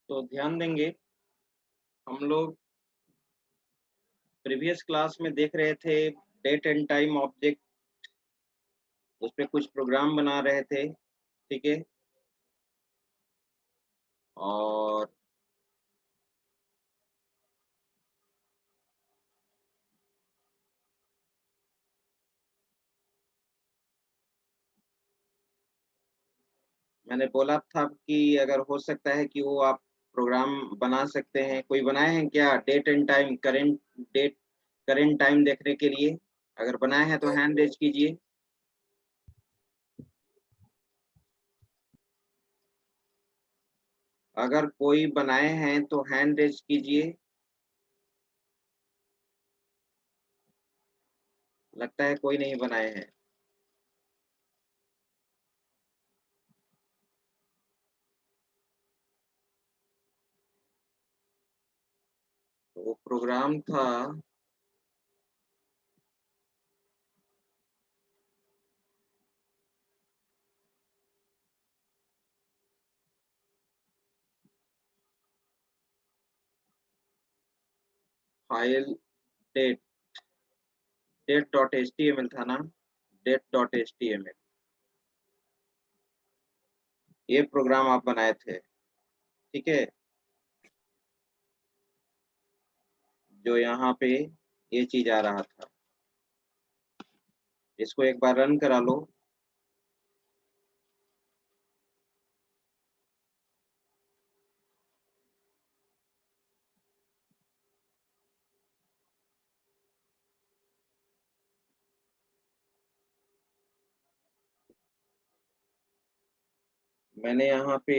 तो ध्यान देंगे, हम लोग प्रीवियस क्लास में देख रहे थे डेट एंड टाइम ऑब्जेक्ट, उसपे कुछ प्रोग्राम बना रहे थे, ठीक है? और मैंने बोला था कि अगर हो सकता है कि वो आप प्रोग्राम बना सकते हैं। कोई बनाए हैं क्या date and time current time देखने के लिए? अगर बनाए हैं तो हैंड रेज़ कीजिए। अगर कोई बनाए हैं तो हैंड रेज़ कीजिए। लगता है कोई नहीं बनाए हैं। तो वो प्रोग्राम था फाइल डेट डेट.html था ना? डेट.html ये प्रोग्राम आप बनाए थे, ठीक है? जो यहाँ पे ये चीज़ आ रहा था। इसको एक बार रन करा लो। मैंने यहाँ पे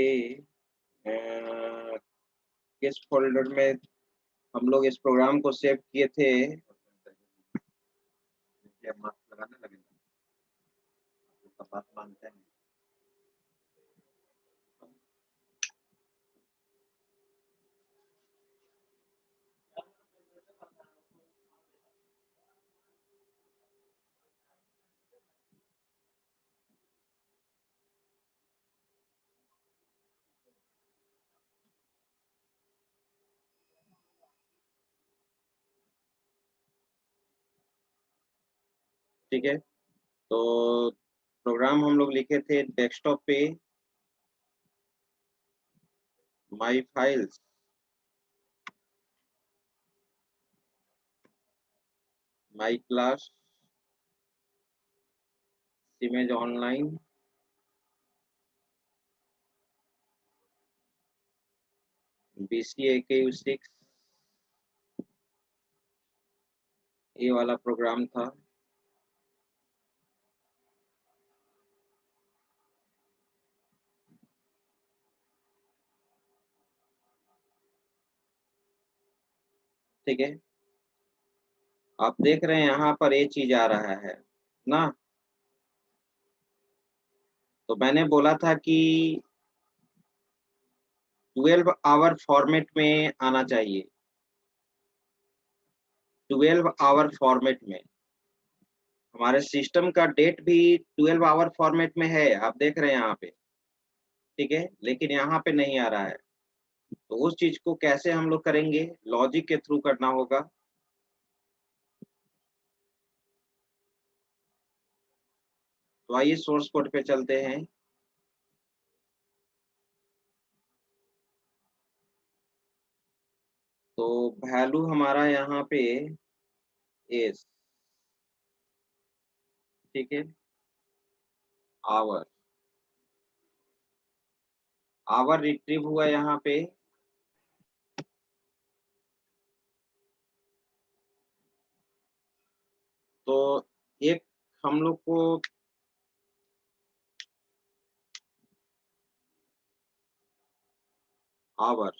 किस फ़ोल्डर में हम लोग इस प्रोग्राम को सेव किए थे? ये मार्क्स लगाने लगेगा, आपका बात मानते हैं। ठीक है? तो प्रोग्राम हम लोग लिखे थे डेस्कटॉप पे my files, my class, image online, BCAKU6 ये वाला प्रोग्राम था। ठीक है? आप देख रहे हैं यहाँ पर ये चीज़ आ रहा है, ना? तो मैंने बोला था कि 12 आवर फॉर्मेट में आना चाहिए, 12 आवर फॉर्मेट में। हमारे सिस्टम का डेट भी 12 आवर फॉर्मेट में है, आप देख रहे हैं यहाँ पे, ठीक है? लेकिन यहाँ पे नहीं आ रहा है। तो उस चीज़ को कैसे हम लोग करेंगे? लॉजिक के थ्रू करना होगा। तो आइए सोर्स कोड पे चलते हैं। तो वैल्यू हमारा यहाँ पे इस, ठीक है? आवर, आवर रिट्रीव हुआ यहाँ पे। तो एक हम लोग को आवर,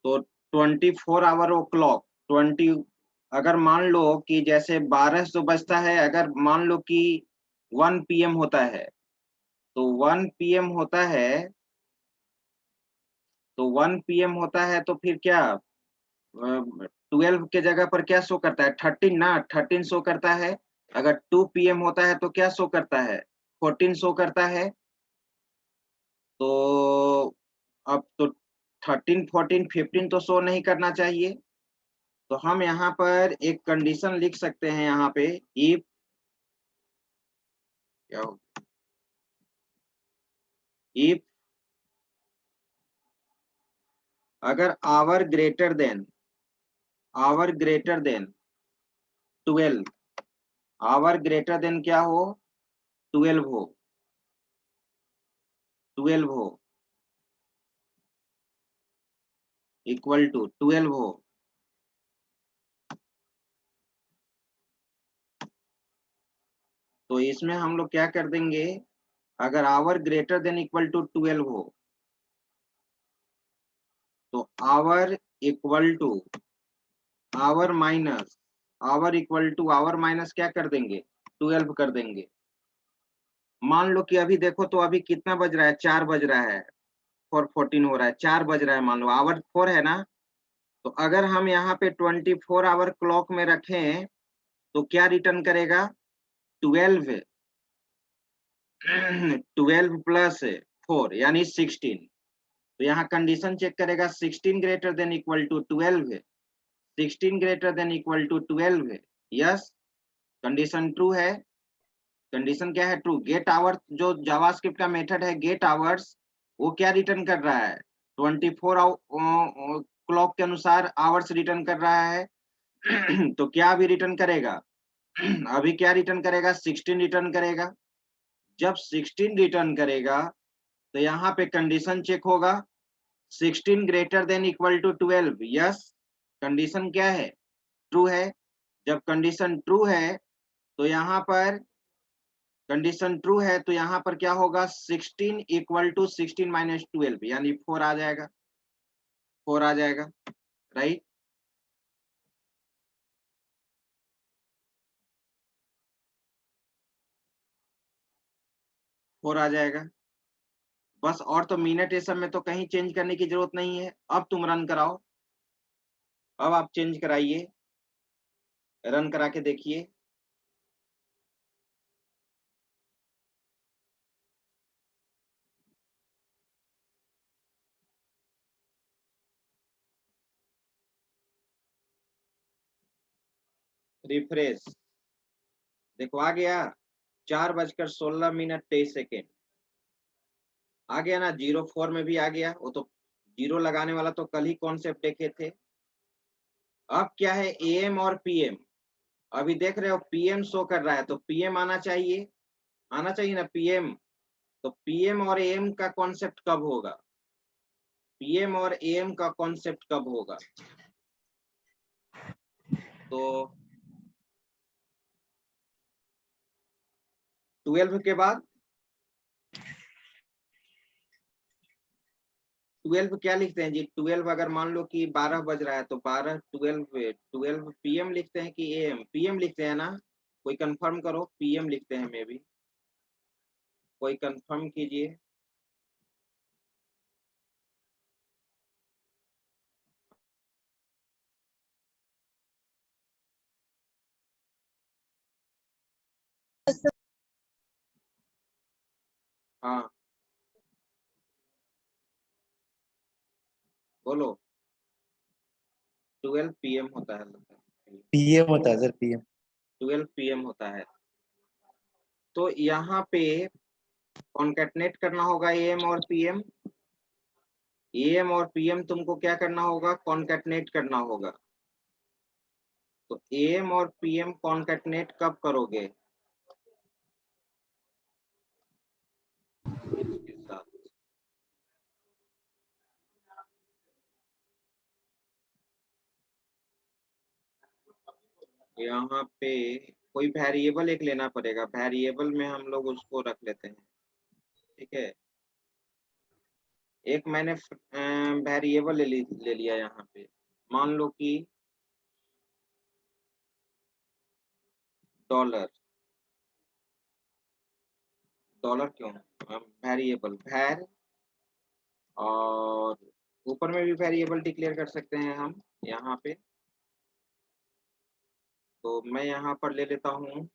तो 24 आवर ओ क्लॉक 20, अगर मान लो कि जैसे 12 से बजता है, अगर मान लो कि 1 पीएम होता है, तो 1 पीएम होता है, तो 1 पीएम होता है तो फिर क्या 12 के जगह पर क्या शो करता है? 13 ना, 13 शो करता है। अगर 2 पीएम होता है तो क्या शो करता है? 14 शो करता है। तो अब तो 13, 14, 15 तो शो नहीं करना चाहिए। तो हम यहाँ पर एक कंडीशन लिख सकते हैं यहाँ पे, इफ क्या हो, इफ अगर hour greater than 12, hour greater than क्या हो, 12 हो, 12 हो, इक्वल टू 12 हो, तो इसमें हम लोग क्या कर देंगे, अगर hour greater than equal to 12 हो, तो आवर माइनस आवर माइनस क्या कर देंगे, 12 कर देंगे। मान लो कि अभी देखो तो अभी कितना बज रहा है, 4 बज रहा है, 4:14 हो रहा है, 4 बज रहा है, मान लो आवर 4 है ना। तो अगर हम यहाँ पे 24 आवर क्लॉक में रखें तो क्या रिटर्न करेगा, 12 12 प्लस 4 यानी 16। तो यहाँ कंडीशन चेक करेगा, 16 greater than equal to 12, 16 greater than equal to 12, yes, condition true है। कंडीशन क्या है, ट्रू। गेट आवर्स जो जावास्क्रिप्ट का मेथड है, गेट आवर्स, वो क्या रिटर्न कर रहा है, 24 क्लॉक के अनुसार आवर्स रिटर्न कर रहा है। तो क्या अभी रिटर्न करेगा, अभी क्या रिटर्न करेगा, 16 रिटर्न करेगा। जब 16 रिटर्न करेगा तो यहाँ पे कंडीशन चेक होगा, 16 greater than equal to 12, yes, condition क्या है, ट्रू है। जब कंडीशन ट्रू है तो यहाँ पर कंडीशन ट्रू है तो यहाँ पर क्या होगा, 16 इक्वल टू 16 माइनस 12 यानी 4 आ जाएगा, 4 आ जाएगा, राइट। 4 आ जाएगा बस। और तो मिनट ये सब में तो कहीं चेंज करने की जरूरत नहीं है। अब तुम रन कराओ, अब आप चेंज कराइए, रन करा के देखिए। रिफ्रेश, देखो आ गया, 4:16 आ गया ना, 04 में भी आ गया। वो तो जीरो लगाने वाला तो कल ही कॉन्सेप्ट देखे थे। अब क्या है, एएम और पीएम, अभी देख रहे हो पीएम शो कर रहा है, तो पीएम आना चाहिए, आना चाहिए ना पीएम। तो पीएम और एएम का कॉन्सेप्ट कब होगा, पीएम और एएम का कॉन्सेप्ट कब होगा, तो 12 के बाद। 12 क्या लिखते हैं जी, 12 अगर मान लो कि 12 बज रहा है तो 12 12 पीएम लिखते हैं कि एएम, पीएम लिखते हैं ना, कोई कंफर्म करो, पीएम लिखते हैं मे भी, कोई कंफर्म कीजिए। हाँ बोलो, 12 पीएम होता है, लगता है पीएम होता है सर, पीएम। 12 पीएम होता है। तो यहाँ पे कॉन्केटनेट करना होगा एएम और पीएम, एएम और पीएम तुमको क्या करना होगा, कॉन्केटनेट करना होगा। तो एएम और पीएम कॉन्केटनेट कब करोगे, इसके साथ, यहाँ पे कोई वेरिएबल एक लेना पड़ेगा, वेरिएबल में हम लोग उसको रख लेते हैं, ठीक है। एक मैंने वेरिएबल ले लिया यहाँ पे, मान लो कि डॉलर, डॉलर क्यों, वेरिएबल भैर, और ऊपर में भी वेरिएबल डिक्लेयर कर सकते हैं हम यहाँ पे। तो मैं यहाँ पर ले लेता हूँ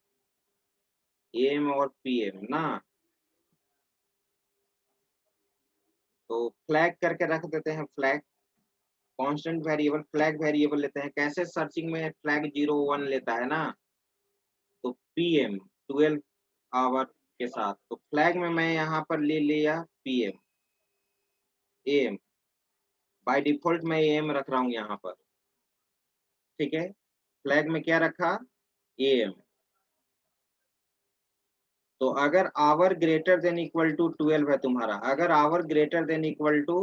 एम और पीएम ना, तो फ्लैग करके रख देते हैं, flag constant variable, flag variable लेते हैं। कैसे सर्चिंग में फ्लैग 0 1 लेता है ना, तो पीएम 12 आवर के साथ, तो फ्लैग में मैं यहाँ पर ले लिया पीएम, एएम। बाय डिफॉल्ट मैं एएम रख रहा हूँ यहाँ पर, ठीक है। फ्लैग में क्या रखा, एएम। तो अगर hour greater than equal to 12 है तुम्हारा, अगर hour greater than equal to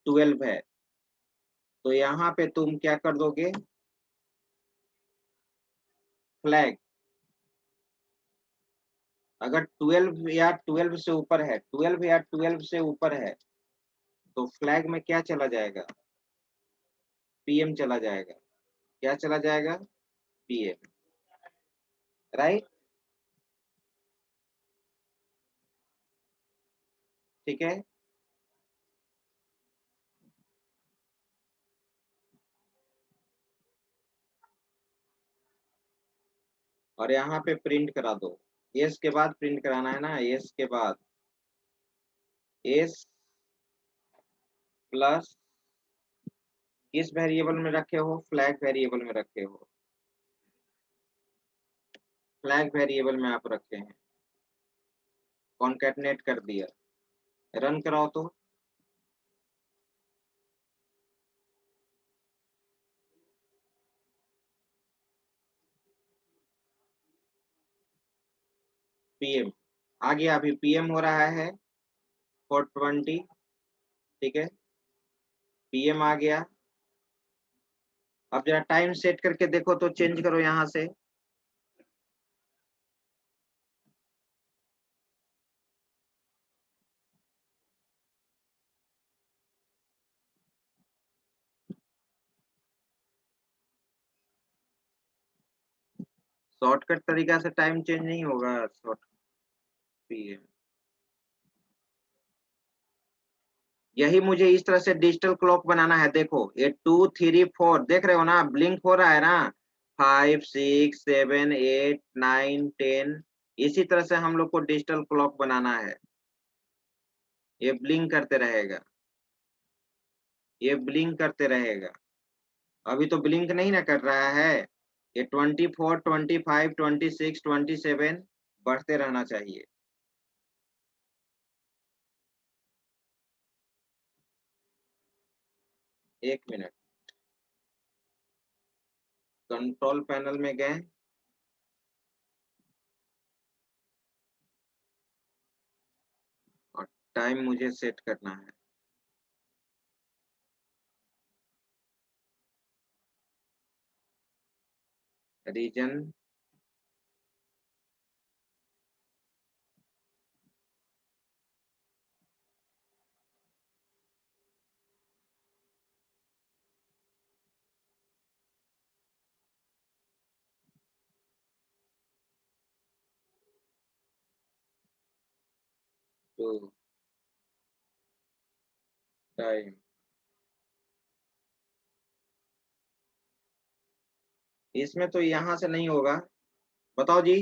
12 है, तो यहाँ पे तुम क्या कर दोगे, फ्लैग। अगर 12 या 12 से ऊपर है, 12 या 12 से ऊपर है, तो फ्लैग में क्या चला जाएगा, पीएम चला जाएगा। क्या चला जाएगा, पीएम, राइट, ठीक है। और यहाँ पे प्रिंट करा दो, एस के बाद प्रिंट कराना है ना, एस के बाद एस प्लस किस वेरिएबल में रखे हो, फ्लैग वेरिएबल में रखे हो, फ्लैग वेरिएबल में आप रखे हैं। कॉन्कैटनेट कर दिया, रन कराओ तो। पीएम आ गया, अभी पीएम हो रहा है 420, ठीक है, पीएम आ गया। अब जरा टाइम सेट करके देखो तो, चेंज करो यहाँ से। शॉर्टकट तरीका से टाइम चेंज नहीं होगा, शॉर्ट पीएम। यही मुझे इस तरह से डिजिटल क्लॉक बनाना है। देखो ये 2 3 4 देख रहे हो ना, ब्लिंक हो रहा है ना, 5 6 7 8 9 10। इसी तरह से हम लोग को डिजिटल क्लॉक बनाना है। ये ब्लिंक करते रहेगा, ये ब्लिंक करते रहेगा। अभी तो ब्लिंक नहीं ना कर रहा है। ये 24 25 26 27 बढ़ते रहना चाहिए। 1 मिनट, कंट्रोल पैनल में गए, और टाइम मुझे सेट करना है। Region, 2 time. इसमें तो यहाँ से नहीं होगा, बताओ जी।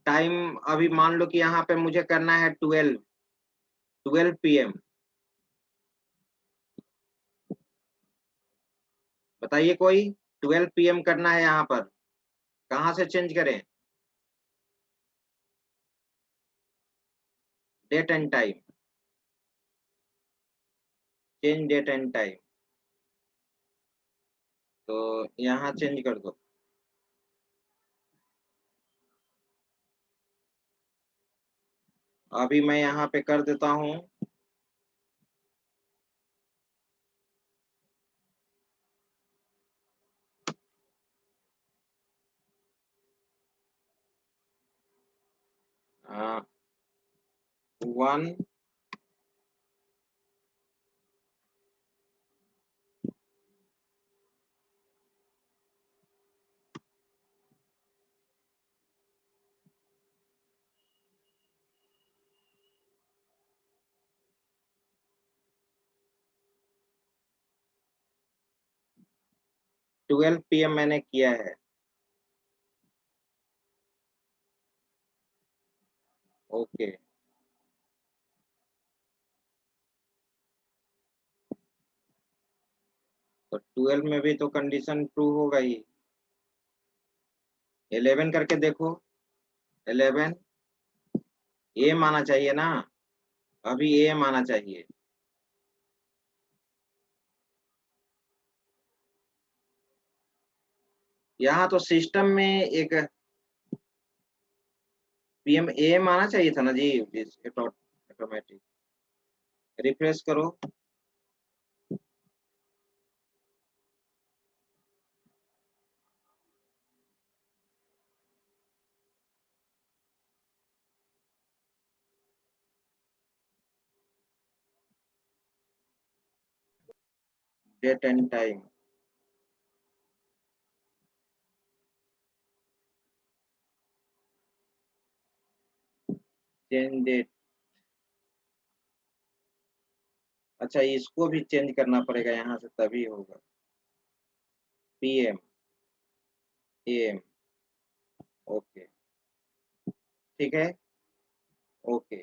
टाइम अभी मान लो कि यहाँ पे मुझे करना है 12 पीएम। बताइए कोई, 12 पीएम करना है यहाँ पर, कहाँ से चेंज करें, date and time, change date and time. तो यहाँ चेंज कर दो। अभी मैं यहाँ पे कर देता हूँ 1। 12 पीएम मैंने किया है। ओके, तो 12 में भी तो कंडीशन ट्रू होगा ही। 11 करके देखो। 11 ए माना चाहिए ना, अभी ए माना चाहिए। यहाँ तो सिस्टम में एक पीएम ए माना चाहिए था ना जी, ऑटोमेटिक। रिफ्रेश करो। Date and time. Change date. अच्छा, इसको भी चेंज करना पड़ेगा यहाँ से तभी होगा। PM M. ओके, ठीक है। ओके,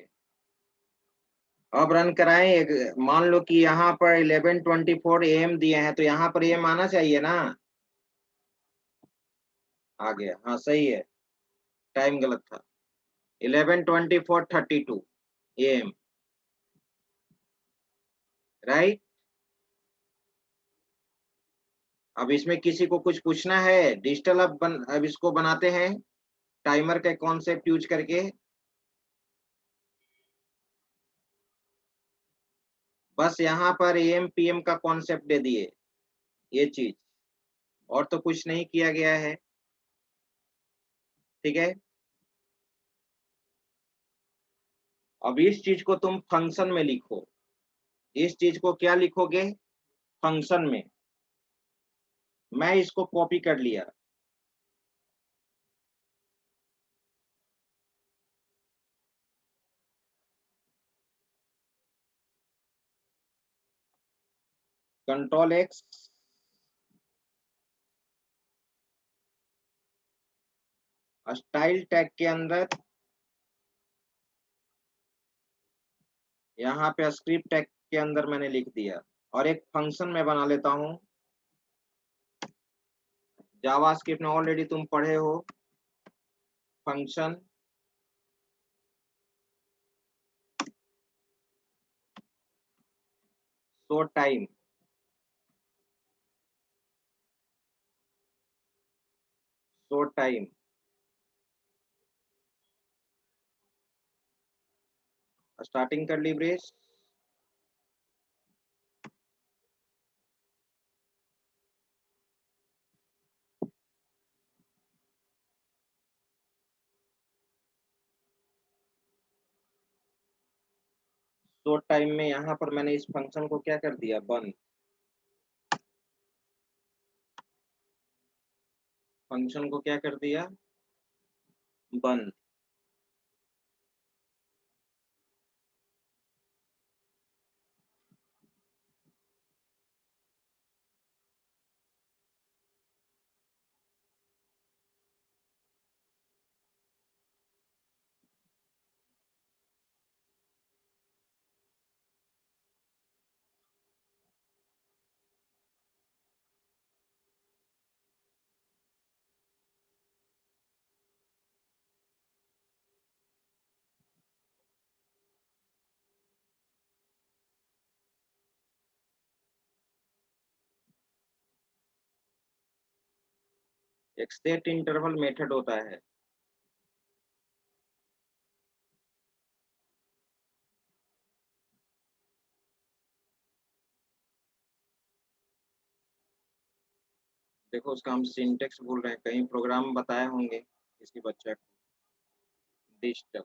अब रन कराएं। मान लो कि यहाँ पर 11:24 AM दिए हैं, तो यहाँ पर एम आना चाहिए ना। आ गया, हाँ सही है। टाइम गलत था। 11:24:32 AM। राइट। अब इसमें किसी को कुछ पूछना है? डिजिटल अब इसको बनाते हैं टाइमर के कॉन्सेप्ट यूज करके। बस यहाँ पर AM PM का कॉन्सेप्ट दे दिए, ये चीज। और तो कुछ नहीं किया गया है। ठीक है। अब इस चीज को तुम फंक्शन में लिखो। इस चीज को क्या लिखोगे? फंक्शन में। मैं इसको कॉपी कर लिया। Control x. स्टाइल टैग के अंदर यहाँ पे स्क्रिप्ट टैग के अंदर मैंने लिख दिया। और एक फंक्शन में बना लेता हूँ। जावास्क्रिप्ट में ऑलरेडी तुम पढ़े हो। Function show time. Show time. Starting कर ली ब्रेस। शो टाइम में यहाँ पर मैंने इस फंक्शन को क्या कर दिया? बंद। फंक्शन को क्या कर दिया? बंद। एक सेट इंटरवल मेथड होता है। देखो, उसका हम सिंटेक्स बोल रहे हैं, कहीं प्रोग्राम बताए होंगे किसी बच्चे को। डिजिटल।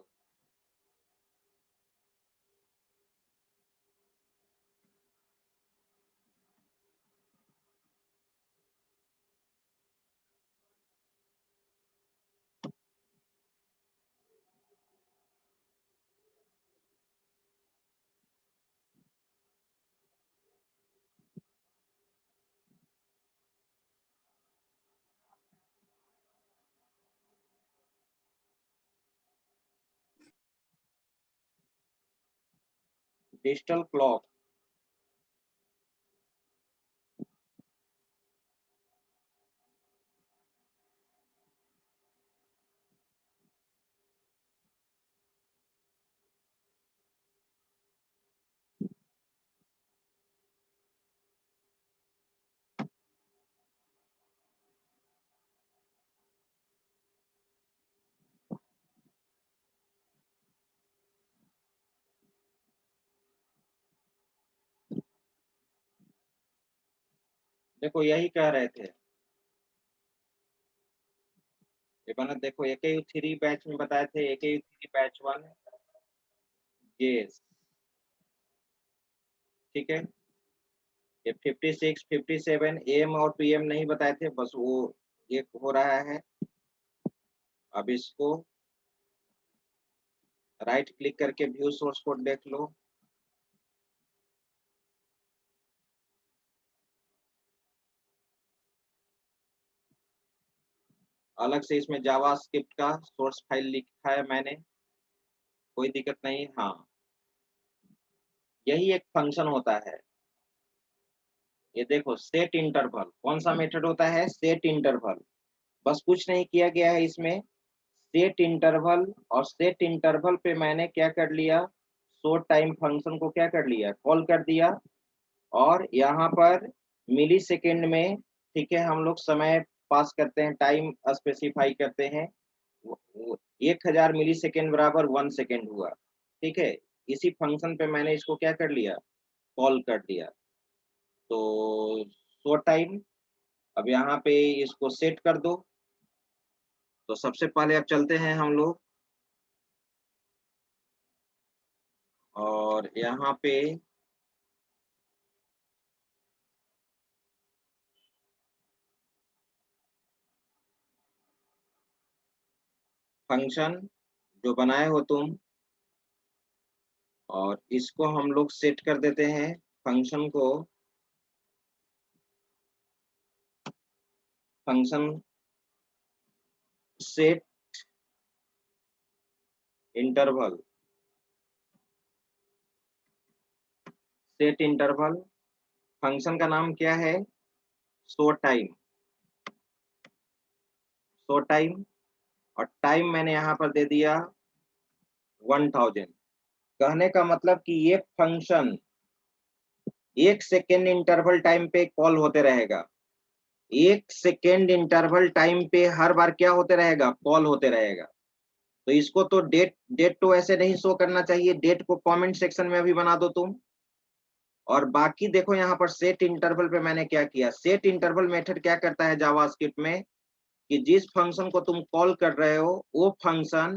Digital clock. देखो यही कह रहे थे, ये बना देखो AKU3 बैच में बताए थे, AKU3 बैच 1 ये, ठीक है। ये 56 57 AM और PM नहीं बताए थे, बस वो एक हो रहा है। अब इसको राइट क्लिक करके व्यू सोर्स कोड देख लो। अलग से इसमें जावास्क्रिप्ट का सोर्स फाइल लिखा है मैंने, कोई दिक्कत नहीं। हाँ, यही एक फंक्शन होता है। ये देखो सेट इंटरवल, कौन सा मेथड होता है? Set interval. बस कुछ नहीं किया गया है इसमें, सेट इंटरवल, और सेट इंटरवल पे मैंने क्या कर लिया, शो टाइम फंक्शन को क्या कर लिया, कॉल कर दिया। और यहाँ पर मिली सेकेंड में, ठीक है, हम लोग समय पास करते हैं, टाइम स्पेसिफाई करते हैं। 1000 मिली सेकेंड बराबर 1 सेकेंड हुआ, ठीक है। इसी फंक्शन पे मैंने इसको क्या कर लिया, कॉल कर दिया। तो शो टाइम, अब यहाँ पे इसको सेट कर दो। तो सबसे पहले अब चलते हैं हम लोग, और यहाँ पे फंक्शन जो बनाए हो तुम, और इसको हम लोग सेट कर देते हैं, फंक्शन को, function set interval, set interval. Function का नाम क्या है? Show time, show time. और टाइम मैंने यहाँ पर दे दिया 1000। कहने का मतलब कि ये फंक्शन 1 सेकेंड इंटरवल टाइम पे कॉल होते रहेगा। 1 सेकेंड इंटरवल टाइम पे हर बार क्या होते रहेगा, कॉल होते रहेगा। तो इसको तो डेट डेट तो ऐसे नहीं शो करना चाहिए, डेट को कमेंट सेक्शन में अभी बना दो तुम। और बाकी देखो यहाँ पर सेट इंटरवल पे मैंने क्या किया, सेट इंटरवल मेथड क्या करता है जावास्क्रिप्ट में, कि जिस फंक्शन को तुम कॉल कर रहे हो वो function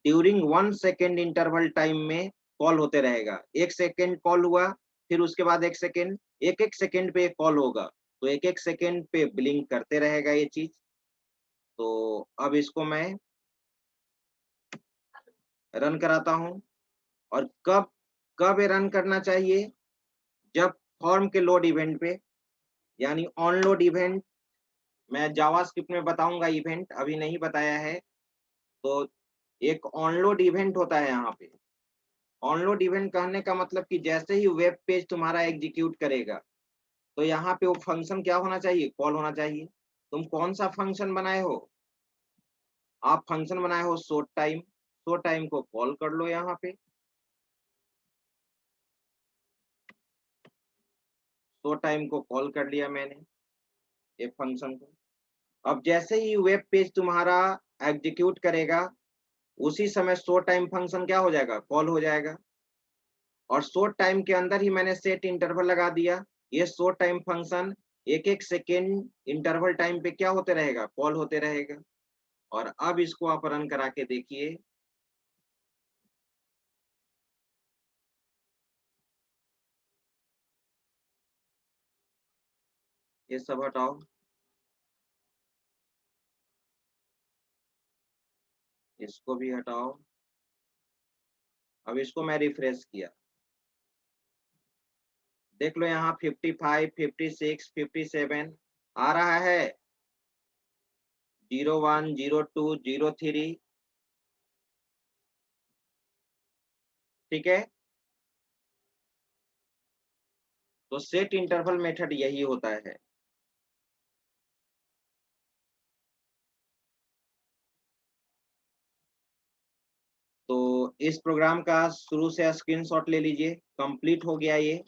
during 1 second interval time में कॉल होते रहेगा। 1 सेकेंड कॉल हुआ, फिर उसके बाद 1 सेकेंड, एक एक सेकेंड पे कॉल होगा, तो एक एक सेकेंड पे ब्लिंक करते रहेगा ये चीज। तो अब इसको मैं रन कराता हूँ। और कब कब ये रन करना चाहिए, जब फॉर्म के लोड इवेंट पे, यानी ऑन लोड इवेंट, मैं जावास्क्रिप्ट में बताऊंगा, इवेंट अभी नहीं बताया है। तो एक ऑनलोड इवेंट होता है यहाँ पे। ऑनलोड इवेंट कहने का मतलब कि जैसे ही वेब पेज तुम्हारा एग्जीक्यूट करेगा, तो यहाँ पे वो फंक्शन क्या होना चाहिए, कॉल होना चाहिए। तुम कौन सा फंक्शन बनाए हो? आप फंक्शन बनाए हो शो टाइम, शो टाइम को कॉल कर लो यहाँ पे। शो टाइम को कॉल कर लिया मैंने, ये फंक्शन को। अब जैसे ही वेब पेज तुम्हारा एग्जीक्यूट करेगा, उसी समय शो टाइम फंक्शन क्या हो जाएगा, कॉल हो जाएगा। और शॉर्ट टाइम के अंदर ही मैंने सेट इंटरवल लगा दिया। ये शॉर्ट टाइम फंक्शन एक एक सेकेंड इंटरवल टाइम पे क्या होते रहेगा, कॉल होते रहेगा। और अब इसको आप रन करा के देखिए। ये सब हटाओ, इसको भी हटाओ। अब इसको मैं रिफ्रेश किया, देख लो यहाँ 55 56 57 आ रहा है, 01 02 03, ठीक है। तो सेट इंटरवल मेथड यही होता है। तो इस प्रोग्राम का शुरू से स्क्रीनशॉट ले लीजिए, कंप्लीट हो गया ये,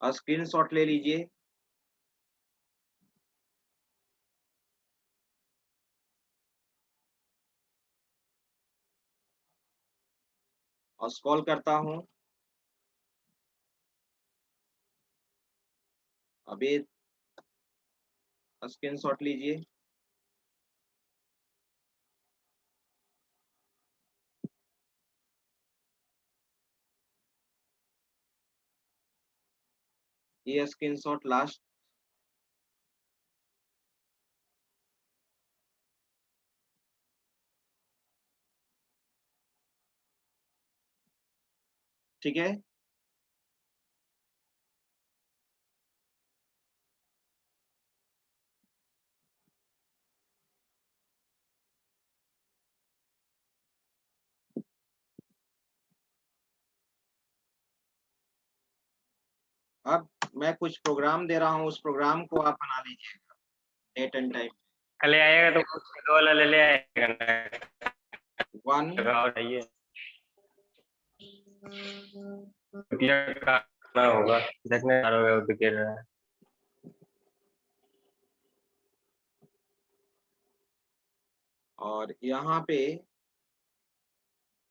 स्क्रीनशॉट ले लीजिए। और स्क्रॉल करता हूँ, अभी स्क्रीनशॉट लीजिए। ये स्क्रीनशॉट लास्ट। ठीक है, अब मैं कुछ प्रोग्राम दे रहा हूँ, उस प्रोग्राम को आप बना लीजिएगा डेट एंड टाइम। कल आएगा तो कुछ वाला ले ले आएगा वन और ये करना होगा, देखने आ रहा होगा गिर रहा है। और यहाँ पे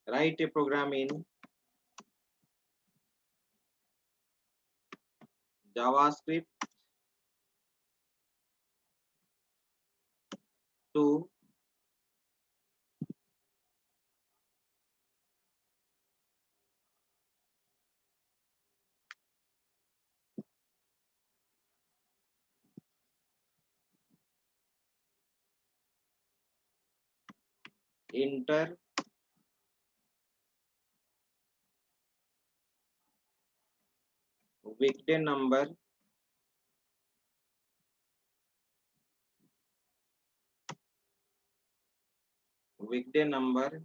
write a program in JavaScript to enter weekday number weekday number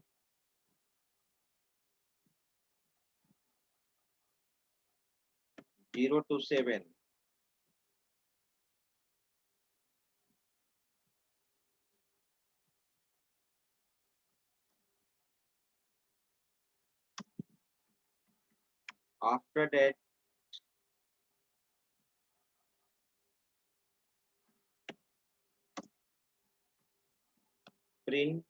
0 to 7 after that print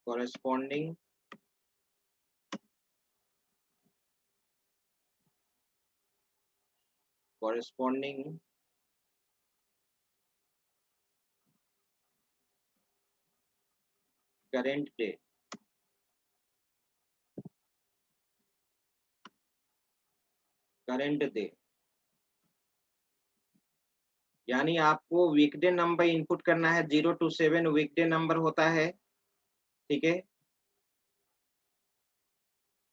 corresponding current day यानी आपको वीकडे नंबर इनपुट करना है। 0 to 7 वीकडे नंबर होता है, ठीक है।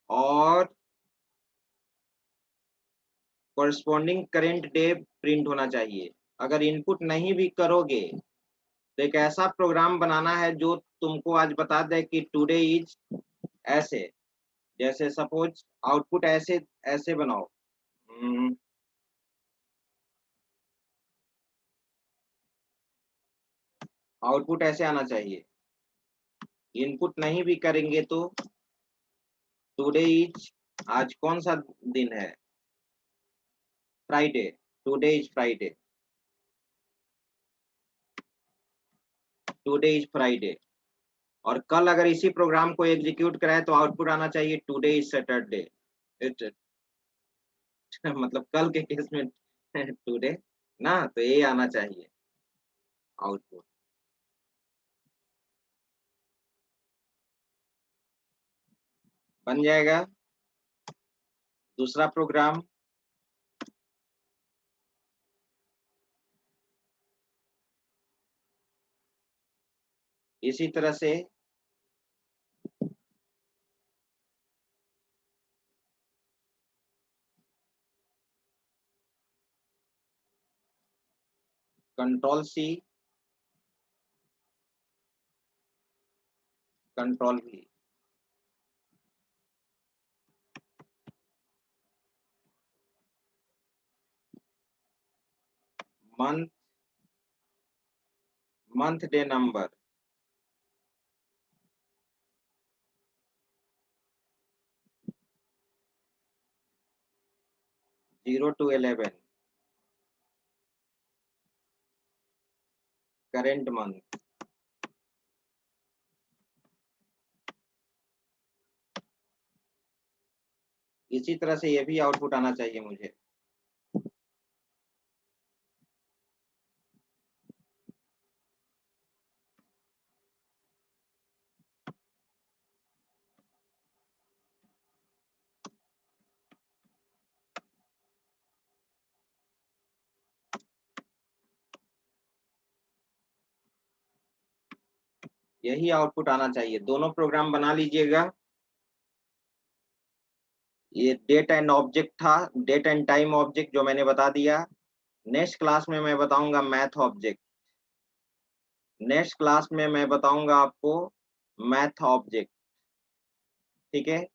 और कॉरेस्पॉन्डिंग करेंट डे प्रिंट होना चाहिए। अगर इनपुट नहीं भी करोगे तो एक ऐसा प्रोग्राम बनाना है जो तुमको आज बता दे कि टुडे इज ऐसे, जैसे सपोज आउटपुट ऐसे ऐसे बनाओ। आउटपुट ऐसे आना चाहिए। इनपुट नहीं भी करेंगे तो टुडे इज, आज कौन सा दिन है? Friday. Today is Friday. Today is Friday. और कल अगर इसी प्रोग्राम को एग्जीक्यूट कराए तो आउटपुट आना चाहिए टुडे इज सैटरडे। मतलब कल के केस में टुडे ना, तो ये आना चाहिए आउटपुट। बन जाएगा दूसरा प्रोग्राम। इसी तरह से कंट्रोल सी कंट्रोल भी, month month day number 0 to 11 current month. इसी तरह से ये भी आउटपुट आना चाहिए मुझे। यही आउटपुट आना चाहिए। दोनों प्रोग्राम बना लीजिएगा। ये डेट एंड ऑब्जेक्ट था, डेट एंड टाइम ऑब्जेक्ट जो मैंने बता दिया। नेक्स्ट क्लास में मैं बताऊंगा मैथ ऑब्जेक्ट। नेक्स्ट क्लास में मैं बताऊंगा आपको मैथ ऑब्जेक्ट। ठीक है।